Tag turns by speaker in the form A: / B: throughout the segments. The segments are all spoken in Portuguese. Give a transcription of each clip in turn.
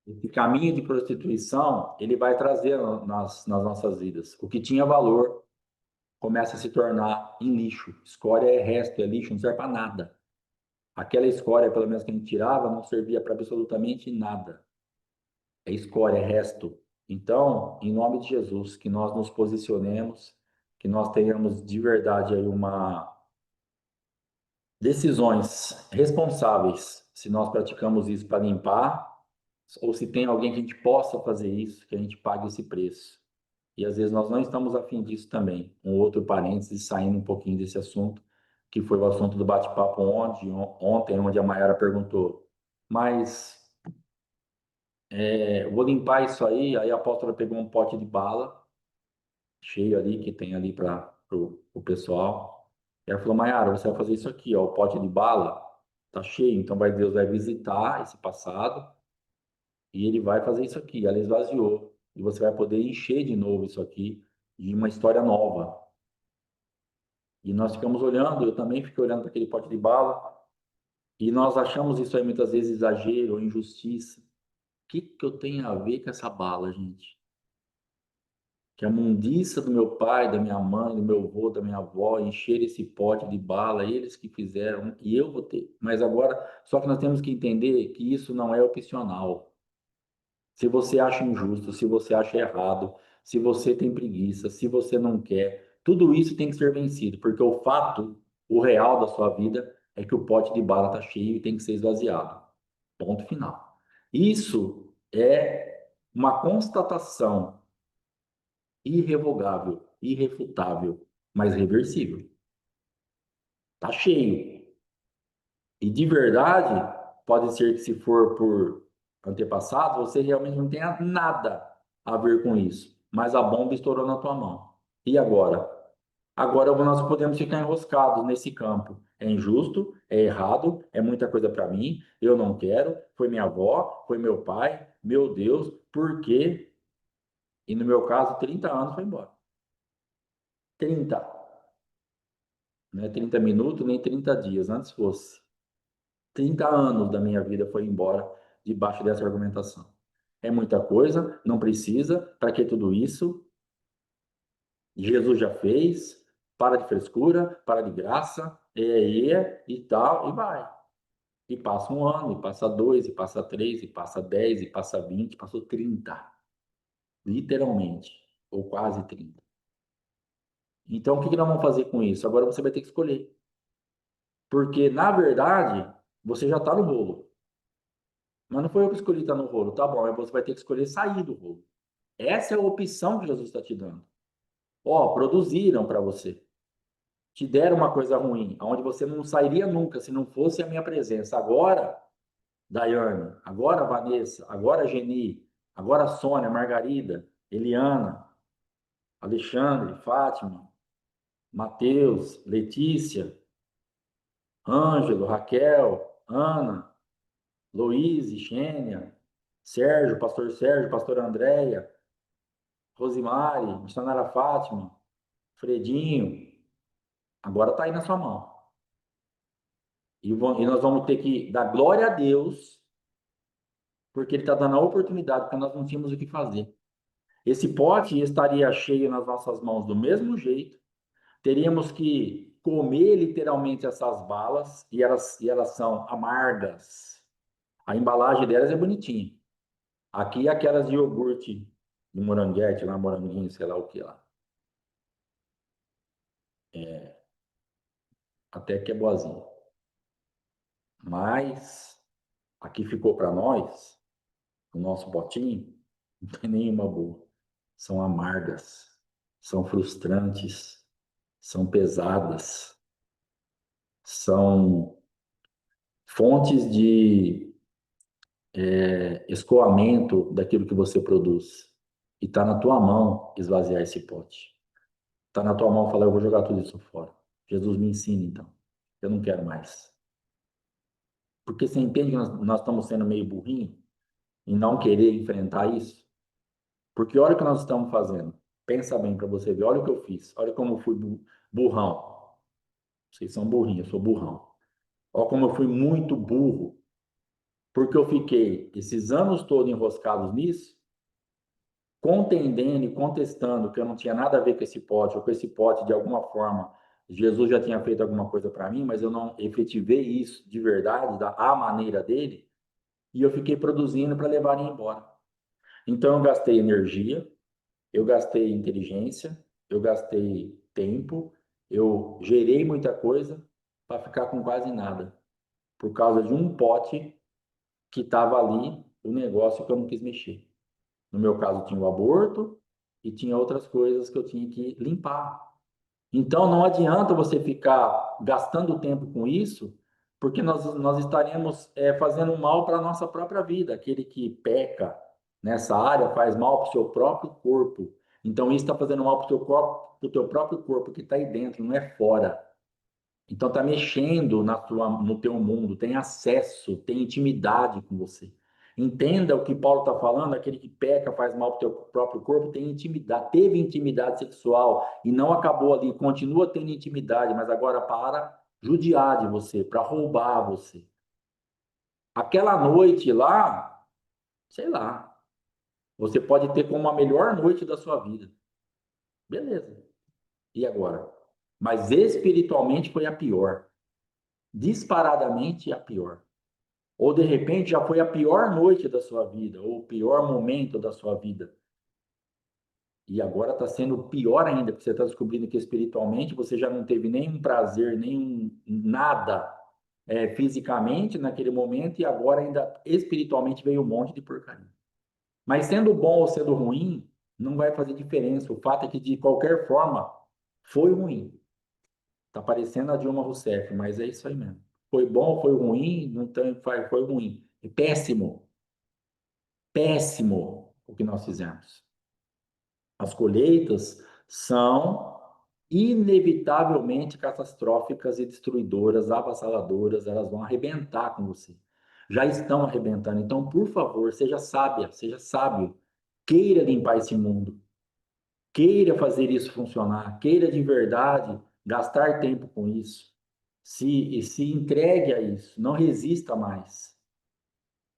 A: Esse caminho de prostituição, ele vai trazer nas nossas vidas. O que tinha valor começa a se tornar em lixo. Escória é resto, é lixo, não serve para nada. Aquela escória, pelo menos que a gente tirava, não servia para absolutamente nada. É escória, é resto. Então, em nome de Jesus, que nós nos posicionemos, que nós tenhamos de verdade aí uma decisões responsáveis, se nós praticamos isso para limpar, ou se tem alguém que a gente possa fazer isso, que a gente pague esse preço. E às vezes nós não estamos afim disso também. Um outro parênteses, saindo um pouquinho desse assunto, que foi o assunto do bate-papo ontem, onde a Mayara perguntou, mas eu vou limpar isso aí a apóstola pegou um pote de bala, cheio ali, que tem ali para o pessoal. E ela falou, Mayara, você vai fazer isso aqui, ó, o pote de bala tá cheio, então Deus vai visitar esse passado e ele vai fazer isso aqui. Ela esvaziou. E você vai poder encher de novo isso aqui de uma história nova. E nós ficamos olhando, eu também fiquei olhando para aquele pote de bala, e nós achamos isso aí muitas vezes exagero ou injustiça. O que que eu tenho a ver com essa bala, gente? Que a mundiça do meu pai, da minha mãe, do meu avô, da minha avó, encher esse pote de bala, eles que fizeram, e eu vou ter. Mas agora, só que nós temos que entender que isso não é opcional. Se você acha injusto, se você acha errado, se você tem preguiça, se você não quer, tudo isso tem que ser vencido, porque o fato, o real da sua vida é que o pote de bala está cheio e tem que ser esvaziado. Ponto final. Isso é uma constatação irrevogável, irrefutável, mas reversível. Está cheio. E de verdade, pode ser que se for por antepassado, você realmente não tenha nada a ver com isso. Mas a bomba estourou na tua mão. E agora? Agora nós podemos ficar enroscados nesse campo. É injusto, é errado, é muita coisa para mim, eu não quero, foi minha avó, foi meu pai, meu Deus, por quê? E no meu caso, 30 anos foi embora. 30, não é 30 minutos, nem 30 dias, antes fosse. 30 anos da minha vida foi embora debaixo dessa argumentação. É muita coisa, não precisa, para que tudo isso? Jesus já fez, para de frescura, para de graça, e tal, e vai. E passa um ano, e passa dois, e passa três, e passa 10, e passa 20, passou 30, literalmente, ou quase 30. Então, o que que nós vamos fazer com isso? Agora você vai ter que escolher. Porque, na verdade, você já está no rolo. Mas não foi eu que escolhi estar no rolo. Tá bom, aí você vai ter que escolher sair do rolo. Essa é a opção que Jesus está te dando. Ó, produziram para você. Te deram uma coisa ruim, onde você não sairia nunca se não fosse a minha presença. Agora, Daiane, agora Vanessa, agora Geni, agora Sônia, Margarida, Eliana, Alexandre, Fátima, Matheus, Letícia, Ângelo, Raquel, Ana, Luíse, Xênia, Sérgio, pastor Andréia, Rosimari, missionária Fátima, Fredinho, agora está aí na sua mão. E nós vamos ter que dar glória a Deus, porque Ele está dando a oportunidade, porque nós não tínhamos o que fazer. Esse pote estaria cheio nas nossas mãos do mesmo jeito, teríamos que comer literalmente essas balas, e elas são amargas. A embalagem delas é bonitinha. Aqui, aquelas de iogurte, de moranguete, lá, moranguinho, sei lá o que lá. Até que é boazinha. Mas aqui ficou para nós, o nosso potinho, não tem nenhuma boa. São amargas, são frustrantes, são pesadas, são fontes de escoamento daquilo que você produz. E está na tua mão esvaziar esse pote. Está na tua mão falar, eu vou jogar tudo isso fora. Jesus me ensina, então. Eu não quero mais. Porque você entende que nós estamos sendo meio burrinho em não querer enfrentar isso? Porque olha o que nós estamos fazendo. Pensa bem para você ver. Olha o que eu fiz. Olha como eu fui burrão. Vocês são burrinhos, eu sou burrão. Olha como eu fui muito burro Porque eu fiquei esses anos todos enroscados nisso, contendendo e contestando que eu não tinha nada a ver com esse pote, ou com esse pote de alguma forma. Jesus já tinha feito alguma coisa para mim, mas eu não efetivei isso de verdade, da a maneira dele, e eu fiquei produzindo para levar ele embora. Então eu gastei energia, eu gastei inteligência, eu gastei tempo, eu gerei muita coisa para ficar com quase nada, por causa de um pote que estava ali, o negócio que eu não quis mexer. No meu caso, tinha o aborto e tinha outras coisas que eu tinha que limpar. Então, não adianta você ficar gastando tempo com isso, porque nós estaremos fazendo mal para a nossa própria vida. Aquele que peca nessa área faz mal para o seu próprio corpo. Então, isso está fazendo mal para o teu corpo, pro teu próprio corpo, que está aí dentro, não é fora. Então está mexendo no teu mundo, tem acesso, tem intimidade com você. Entenda o que Paulo está falando, aquele que peca, faz mal para o teu próprio corpo, tem intimidade, teve intimidade sexual e não acabou ali, continua tendo intimidade, mas agora para judiar de você, para roubar você. Aquela noite lá, sei lá, você pode ter como a melhor noite da sua vida. Beleza. E agora? Mas espiritualmente foi a pior. Disparadamente a pior. Ou de repente já foi a pior noite da sua vida, ou o pior momento da sua vida. E agora está sendo pior ainda, porque você está descobrindo que espiritualmente você já não teve nenhum prazer, nenhum nada fisicamente naquele momento, e agora ainda espiritualmente veio um monte de porcaria. Mas sendo bom ou sendo ruim, não vai fazer diferença. O fato é que de qualquer forma foi ruim. Tá parecendo a Dilma Rousseff, mas é isso aí mesmo. Foi bom, foi ruim, não tem, foi ruim. É péssimo, péssimo o que nós fizemos. As colheitas são inevitavelmente catastróficas e destruidoras, avassaladoras, elas vão arrebentar com você. Já estão arrebentando. Então, por favor, seja sábia, seja sábio. Queira limpar esse mundo. Queira fazer isso funcionar. Queira de verdade gastar tempo com isso. Se entregue a isso. Não resista mais.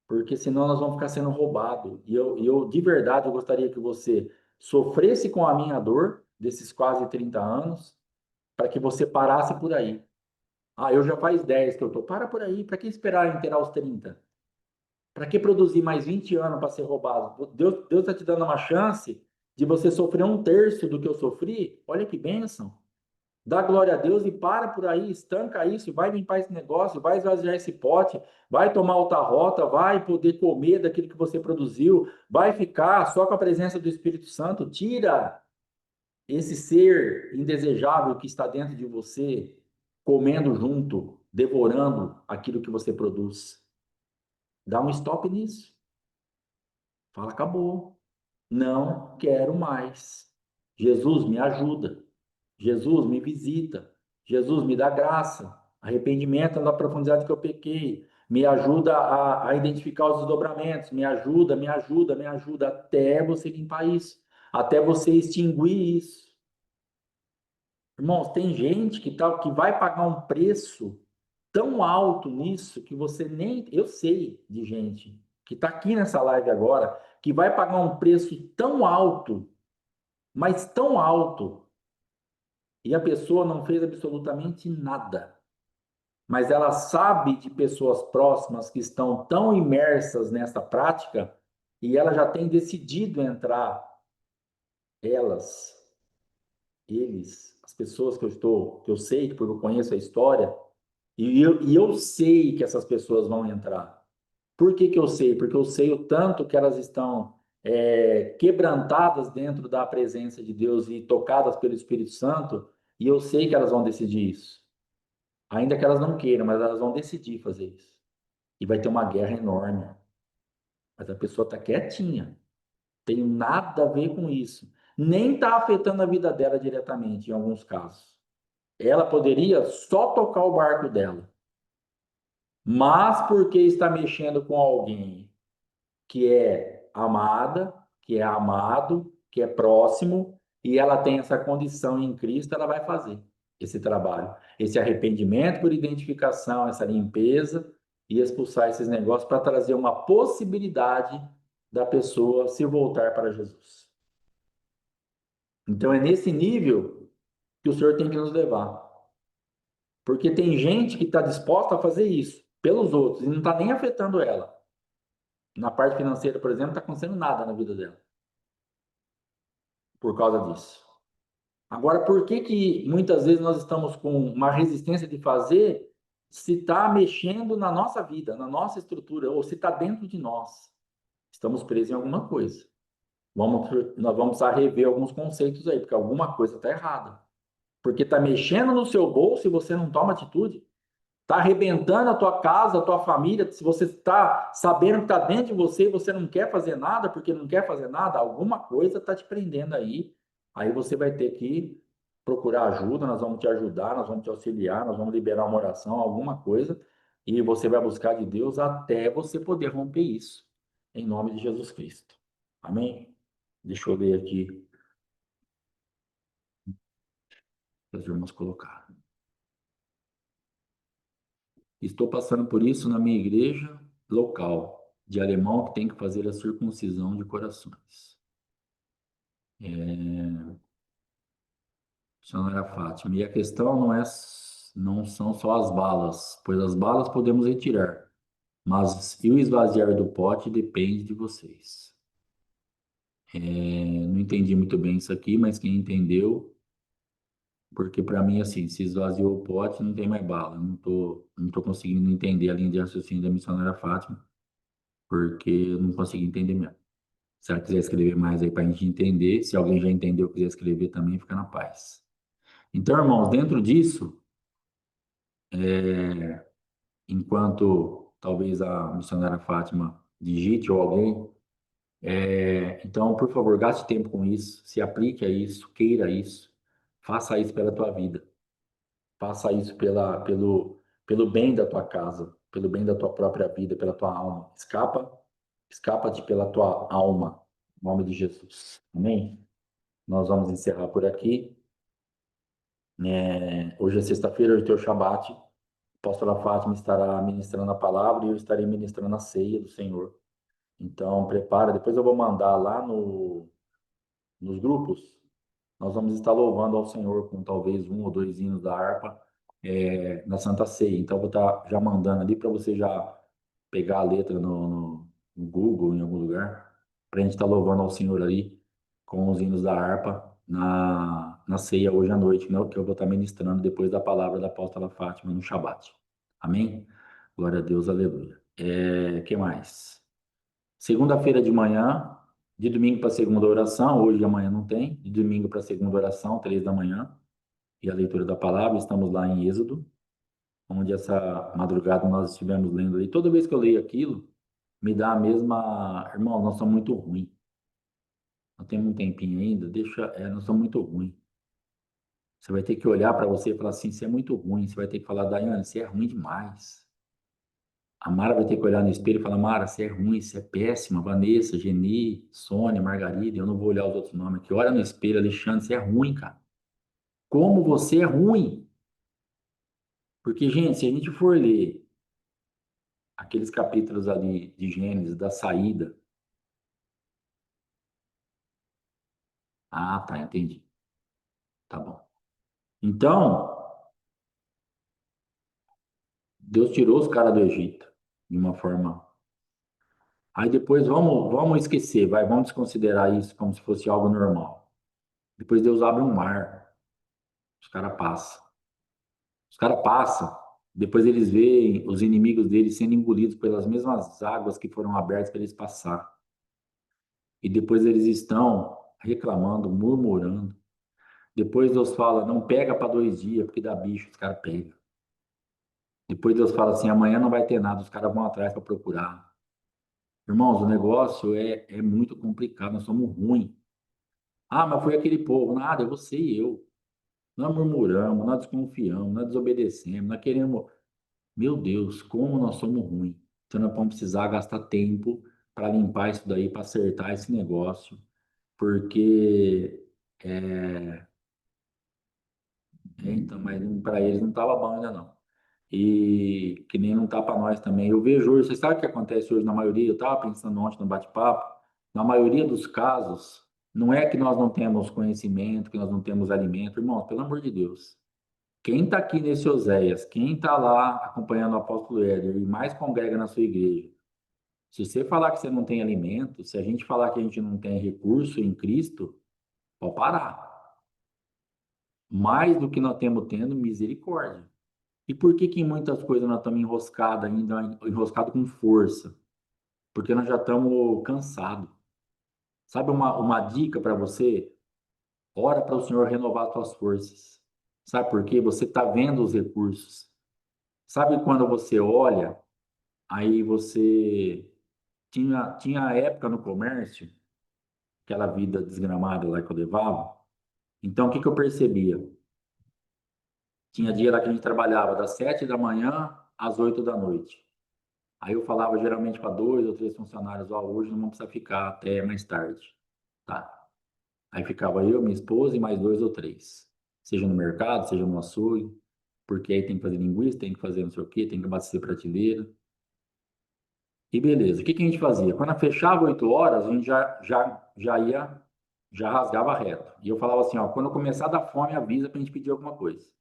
A: Porque senão nós vamos ficar sendo roubados. E eu, de verdade, eu gostaria que você sofresse com a minha dor desses quase 30 anos, para que você parasse por aí. Ah, eu já faz 10 que eu tô. Para por aí. Para que esperar inteirar os 30? Para que produzir mais 20 anos para ser roubado? Deus está te dando uma chance de você sofrer um terço do que eu sofri. Olha que bênção. Dá glória a Deus e para por aí, estanca isso, vai limpar esse negócio, vai esvaziar esse pote, vai tomar outra rota, vai poder comer daquilo que você produziu, vai ficar só com a presença do Espírito Santo. Tira esse ser indesejável que está dentro de você, comendo junto, devorando aquilo que você produz. Dá um stop nisso. Fala, acabou. Não quero mais. Jesus, me ajuda. Jesus, me visita. Jesus, me dá graça. Arrependimento na profundidade que eu pequei. Me ajuda a identificar os desdobramentos. Me ajuda, me ajuda, me ajuda. Até você limpar isso. Até você extinguir isso. Irmãos, tem gente que vai pagar um preço tão alto nisso que você nem. Eu sei de gente que está aqui nessa live agora, que vai pagar um preço tão alto, mas tão alto, e a pessoa não fez absolutamente nada. Mas ela sabe de pessoas próximas que estão tão imersas nessa prática e ela já tem decidido entrar, elas, eles, as pessoas que eu sei, porque eu conheço a história, e eu sei que essas pessoas vão entrar. Por que que eu sei? Porque eu sei o tanto que elas estão quebrantadas dentro da presença de Deus e tocadas pelo Espírito Santo, e eu sei que elas vão decidir isso. Ainda que elas não queiram, mas elas vão decidir fazer isso. E vai ter uma guerra enorme. Mas a pessoa está quietinha. Tem nada a ver com isso. Nem está afetando a vida dela diretamente, em alguns casos. Ela poderia só tocar o barco dela. Mas porque está mexendo com alguém que é amada, que é amado, que é próximo, e ela tem essa condição em Cristo, ela vai fazer esse trabalho. Esse arrependimento por identificação, essa limpeza, e expulsar esses negócios para trazer uma possibilidade da pessoa se voltar para Jesus. Então é nesse nível que o Senhor tem que nos levar. Porque tem gente que está disposta a fazer isso pelos outros e não está nem afetando ela. Na parte financeira, por exemplo, não está acontecendo nada na vida dela por causa disso. Agora, por que que muitas vezes nós estamos com uma resistência de fazer se está mexendo na nossa vida, na nossa estrutura, ou se está dentro de nós? Estamos presos em alguma coisa. Nós vamos precisar rever alguns conceitos aí, porque alguma coisa está errada. Porque está mexendo no seu bolso e você não toma atitude. Está arrebentando a tua casa, a tua família. Se você está sabendo que está dentro de você e você não quer fazer nada, porque não quer fazer nada, alguma coisa está te prendendo aí. Aí você vai ter que procurar ajuda, nós vamos te ajudar, nós vamos te auxiliar, nós vamos liberar uma oração, alguma coisa, e você vai buscar de Deus até você poder romper isso, em nome de Jesus Cristo. Amém? Deixa eu ler aqui, para os irmãos colocar. Estou passando por isso na minha igreja local, de alemão que tem que fazer a circuncisão de corações. Senhora Fátima, e a questão não são só as balas, pois as balas podemos retirar, mas e o esvaziar do pote depende de vocês. Não entendi muito bem isso aqui, mas quem entendeu, porque para mim, assim, se esvaziou o pote, não tem mais bala. Não tô conseguindo entender a linha de raciocínio da missionária Fátima, porque eu não consegui entender mesmo. Se ela quiser escrever mais aí para a gente entender, se alguém já entendeu, quiser escrever também, fica na paz. Então, irmãos, dentro disso, enquanto talvez a missionária Fátima digite ou alguém, então, por favor, gaste tempo com isso, se aplique a isso, queira isso, faça isso pela tua vida, faça isso pelo bem da tua casa, pelo bem da tua própria vida, pela tua alma. Escapa-te pela tua alma, em nome de Jesus. Amém? Nós vamos encerrar por aqui. Hoje é sexta-feira, hoje é teu Shabat. A apóstola Fátima estará ministrando a palavra e eu estarei ministrando a ceia do Senhor. Então, prepara. Depois eu vou mandar lá nos grupos. Nós vamos estar louvando ao Senhor com talvez um ou dois hinos da harpa na Santa Ceia. Então, eu vou estar já mandando ali para você já pegar a letra no Google, em algum lugar, para a gente estar louvando ao Senhor ali com os hinos da harpa na ceia hoje à noite, né? Que eu vou estar ministrando depois da palavra da apóstola Fátima no Shabat. Amém? Glória a Deus, aleluia. Que mais? Segunda-feira de manhã, de domingo para segunda oração, hoje e amanhã não tem, de domingo para segunda oração, 3 da manhã, e a leitura da palavra, estamos lá em Êxodo, onde essa madrugada nós estivemos lendo ali. Toda vez que eu leio aquilo, me dá a mesma. Irmão, nós somos muito ruins. Nós temos um tempinho ainda, nós somos muito ruins. Você vai ter que olhar para você e falar assim: você é muito ruim. Você vai ter que falar, Daiane, você é ruim demais. A Mara vai ter que olhar no espelho e falar: Mara, você é ruim, você é péssima. Vanessa, Geni, Sônia, Margarida, eu não vou olhar os outros nomes aqui. Olha no espelho, Alexandre, você é ruim, cara. Como você é ruim? Porque, gente, se a gente for ler aqueles capítulos ali de Gênesis, da saída. Ah, tá, entendi. Tá bom. Então, Deus tirou os caras do Egito de uma forma. Aí depois vamos esquecer, vamos desconsiderar isso como se fosse algo normal. Depois Deus abre um mar, os caras passam. Os caras passam, depois eles veem os inimigos deles sendo engolidos pelas mesmas águas que foram abertas para eles passar. E depois eles estão reclamando, murmurando. Depois Deus fala, não pega para 2 dias, porque dá bicho, os caras pegam. Depois Deus fala assim, amanhã não vai ter nada, os caras vão atrás para procurar. Irmãos, o negócio é muito complicado, nós somos ruins. Ah, mas foi aquele povo. Nada, é você e eu. Nós murmuramos, nós desconfiamos, nós desobedecemos, nós queremos. Meu Deus, como nós somos ruins. Então nós vamos precisar gastar tempo para limpar isso daí, para acertar esse negócio, porque então, mas para eles não estava bom ainda não. e que nem não tá para nós também. Eu vejo hoje, você sabe o que acontece hoje na maioria, eu estava pensando ontem no bate-papo, na maioria dos casos, não é que nós não temos conhecimento, que nós não temos alimento, irmãos, pelo amor de Deus. Quem está aqui nesse Oséias, quem está lá acompanhando o apóstolo Éder e mais congrega na sua igreja, se você falar que você não tem alimento, se a gente falar que a gente não tem recurso em Cristo, pode parar. Mais do que nós temos tendo, misericórdia. E por que que em muitas coisas nós estamos enroscados ainda, enroscados com força? Porque nós já estamos cansados. Sabe uma dica para você? Ora para o Senhor renovar as suas forças. Sabe por quê? Você está vendo os recursos. Sabe quando você olha, aí você tinha época no comércio, aquela vida desgramada lá que eu levava. Então, o que que eu percebia? Tinha dia lá que a gente trabalhava das 7 da manhã às 8 da noite. Aí eu falava geralmente para 2 ou 3 funcionários, ó, hoje não vamos precisar ficar até mais tarde, tá? Aí ficava eu, minha esposa e mais 2 ou 3. Seja no mercado, seja no açougue, porque aí tem que fazer linguiça, tem que fazer não sei o quê, tem que abastecer prateleira. E beleza, o que que a gente fazia? Quando fechava 8 horas, a gente já rasgava reto. E eu falava assim, ó, quando eu começar a dar fome, avisa pra gente pedir alguma coisa.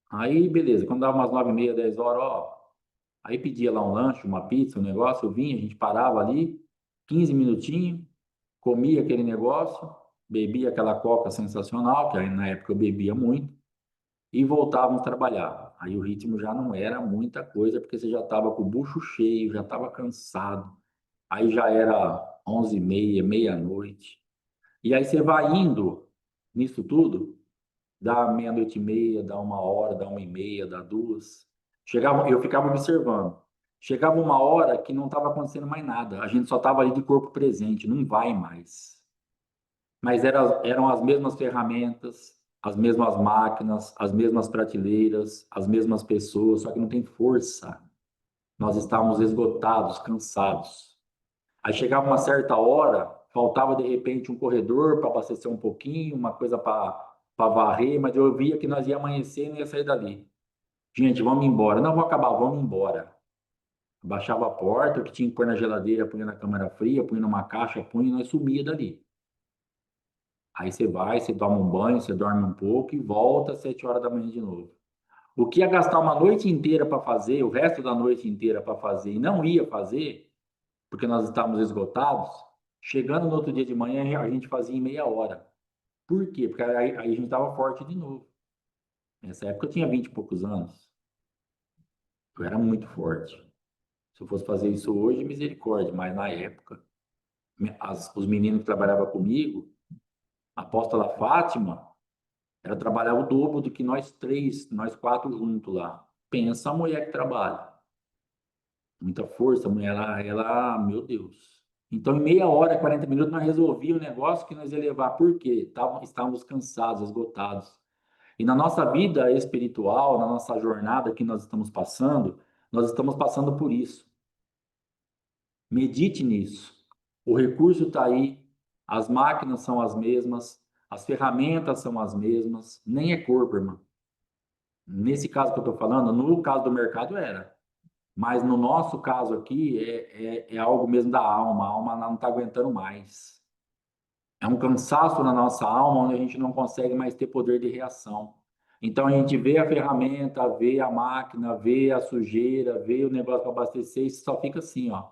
A: Aí, beleza, quando dava umas 9h30, 10 horas, ó, aí pedia lá um lanche, uma pizza, um negócio, eu vinha, a gente parava ali, 15 minutinhos, comia aquele negócio, bebia aquela coca sensacional, que aí na época eu bebia muito, e voltávamos a trabalhar. Aí o ritmo já não era muita coisa, porque você já estava com o bucho cheio, já estava cansado. Aí já era 11h30, meia-noite. E aí você vai indo nisso tudo, dá meia-noite e meia, dá 1 hora, dá 1h30, dá 2. Eu ficava observando. Chegava uma hora que não estava acontecendo mais nada. A gente só estava ali de corpo presente, não vai mais. Mas eram as mesmas ferramentas, as mesmas máquinas, as mesmas prateleiras, as mesmas pessoas, só que não tem força. Nós estávamos esgotados, cansados. Aí chegava uma certa hora, faltava de repente um corredor para abastecer um pouquinho, uma coisa para varrer, mas eu via que nós ia amanhecer e não ia sair dali. Gente, vamos embora. Não, vou acabar, vamos embora. Baixava a porta, o que tinha que pôr na geladeira, punha na câmara fria, punha numa caixa, punha e nós subia dali. Aí você vai, você toma um banho, você dorme um pouco e volta às 7 horas da manhã de novo. O que ia gastar uma noite inteira para fazer, o resto da noite inteira para fazer e não ia fazer, porque nós estávamos esgotados, chegando no outro dia de manhã a gente fazia em meia hora. Por quê? Porque aí a gente estava forte de novo. Nessa época eu tinha 20 e poucos anos. Eu era muito forte. Se eu fosse fazer isso hoje, misericórdia, mas na época, os meninos que trabalhavam comigo, a apóstola Fátima, ela trabalhava o dobro do que nós três, nós quatro juntos lá. Pensa a mulher que trabalha. Muita força, a mulher, meu Deus. Então, em meia hora, 40 minutos, nós resolvíamos o negócio que nós ia levar. Por quê? Estávamos cansados, esgotados. E na nossa vida espiritual, na nossa jornada que nós estamos passando por isso. Medite nisso. O recurso está aí, as máquinas são as mesmas, as ferramentas são as mesmas, nem é corpo, irmão. Nesse caso que eu estou falando, no caso do mercado era. Mas no nosso caso aqui é algo mesmo da alma. A alma não está aguentando mais. É um cansaço na nossa alma onde a gente não consegue mais ter poder de reação. Então a gente vê a ferramenta, vê a máquina, vê a sujeira, vê o negócio para abastecer e só fica assim, ó.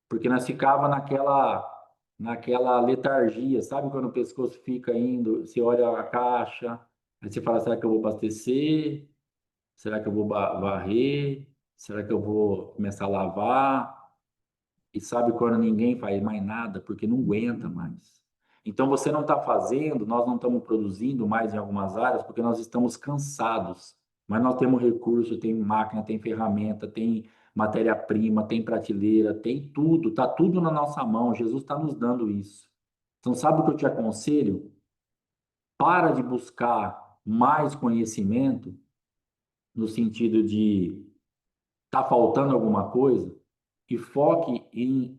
A: Porque nós ficava naquela letargia, sabe quando o pescoço fica indo, você olha a caixa, aí você fala, será que eu vou abastecer? Será que eu vou varrer? Será que eu vou começar a lavar? E sabe quando ninguém faz mais nada porque não aguenta mais. Então você não está fazendo, nós não estamos produzindo mais em algumas áreas porque nós estamos cansados. Mas nós temos recurso, tem máquina, tem ferramenta, tem matéria-prima, tem prateleira, tem tudo, está tudo na nossa mão. Jesus está nos dando isso. Então, sabe o que eu te aconselho? Para de buscar mais conhecimento no sentido de tá faltando alguma coisa e foque em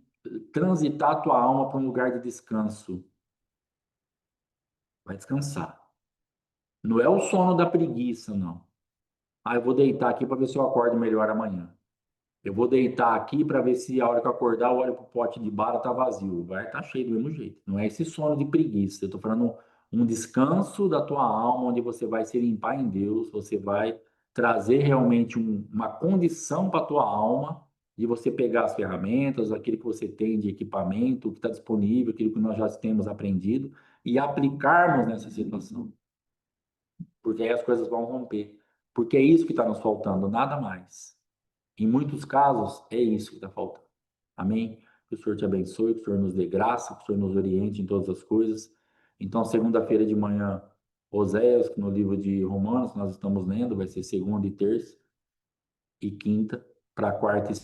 A: transitar a tua alma para um lugar de descanso. Vai descansar. Não é o sono da preguiça, não. Ah, eu vou deitar aqui para ver se eu acordo melhor amanhã. Eu vou deitar aqui para ver se a hora que eu acordar, eu olho pro pote de bala, tá vazio. Vai estar cheio do mesmo jeito. Não é esse sono de preguiça. Eu estou falando um descanso da tua alma, onde você vai se limpar em Deus, você vai trazer realmente uma condição para a tua alma de você pegar as ferramentas, aquilo que você tem de equipamento, o que está disponível, aquilo que nós já temos aprendido e aplicarmos nessa situação. Porque aí as coisas vão romper. Porque é isso que está nos faltando, nada mais. Em muitos casos, é isso que está faltando. Amém? Que o Senhor te abençoe, que o Senhor nos dê graça, que o Senhor nos oriente em todas as coisas. Então, segunda-feira de manhã, Oséias, que no livro de Romanos nós estamos lendo, vai ser segunda e terça, e quinta, para quarta e